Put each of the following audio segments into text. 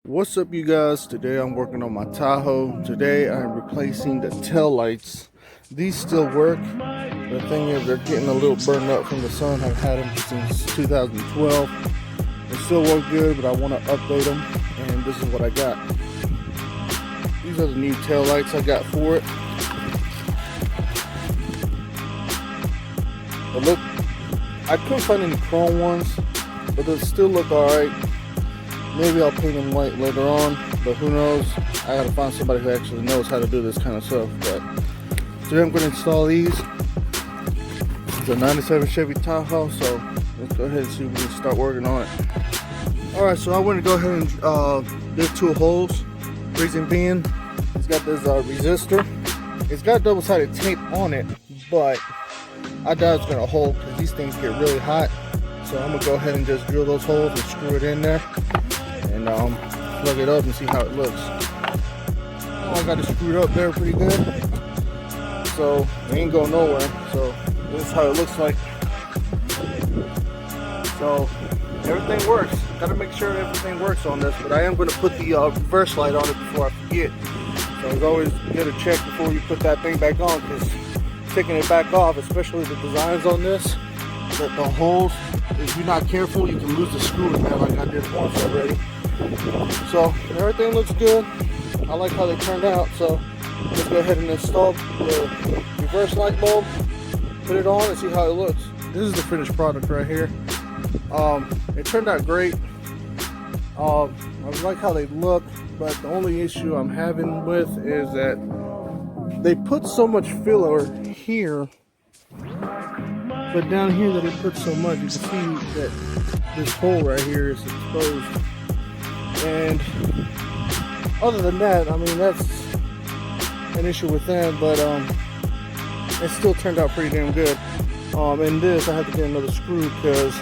What's up, you guys? Today I'm working on my Tahoe. Today I'm replacing the tail lights. These still work. The thing is, they're getting a little burned up from the sun. I've had them since 2012. They still work good, but I want to update them, and this is what I got. These are the new tail lights I got for it. But look, I couldn't find any chrome ones, but they still look alright. Maybe I'll paint them white later on, but who knows? I gotta find somebody who actually knows how to do this kind of stuff. But today I'm gonna install these. This is a 97 Chevy Tahoe, so let's go ahead and see if we can start working on it. Alright, so I want to go ahead and dig 2 holes. Reason being, it's got this resistor. It's got double-sided tape on it, but I doubt it's gonna hold because these things get really hot. So I'm gonna go ahead and just drill those holes and screw it in there, and plug it up and see how it looks. I got it screwed up there pretty good, so it ain't going nowhere. So this is how it looks like. So everything works. Gotta make sure everything works on this, but I am gonna put the reverse light on it before I forget. So it's always good to check before you put that thing back on, because taking it back off, especially the designs on this, that the holes, if you're not careful, you can lose the screw in there like I did once already. So everything looks good. I like how they turned out. So let's go ahead and install the reverse light bulb, put it on, and see how it looks. This is the finished product right here. It turned out great. I like how they look, but the only issue I'm having with is that they put so much filler here, but down here that it puts so much, you can see that this hole right here is exposed. And other than that, I mean, that's an issue with that, but it still turned out pretty damn good. In this, I had to get another screw because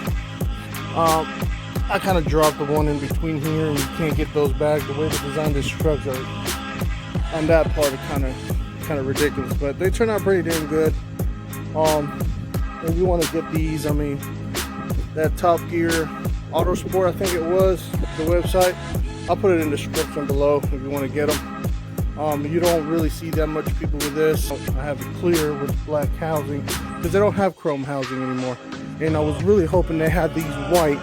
I kind of dropped the one in between here, and you can't get those back. The way they designed this truck, on that part, it kind of ridiculous, but they turn out pretty damn good. If you want to get these, I mean, that Top Gear Auto Sport, I think it was, the website, I'll put it in the description below if you want to get them. You don't really see that much people with this. I have it clear with black housing because they don't have chrome housing anymore, and I was really hoping they had these white,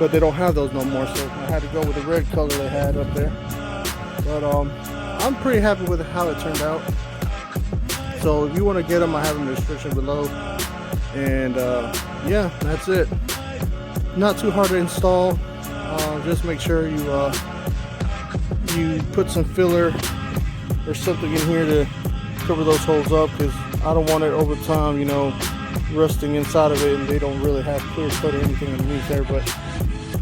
but they don't have those no more, so I had to go with the red color they had up there. But I'm pretty happy with how it turned out. So if you want to get them, I have them in the description below. And yeah, that's it. Not too hard to install. Just make sure you put some filler or something in here to cover those holes up, because I don't want it over time, you know, rusting inside of it and they don't really have clear cut or anything underneath there. But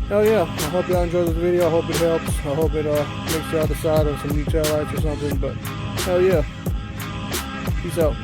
hell yeah, I hope y'all enjoyed this video. I hope it helps. I hope it makes y'all decide on some new tail lights or something. But hell yeah. Peace out.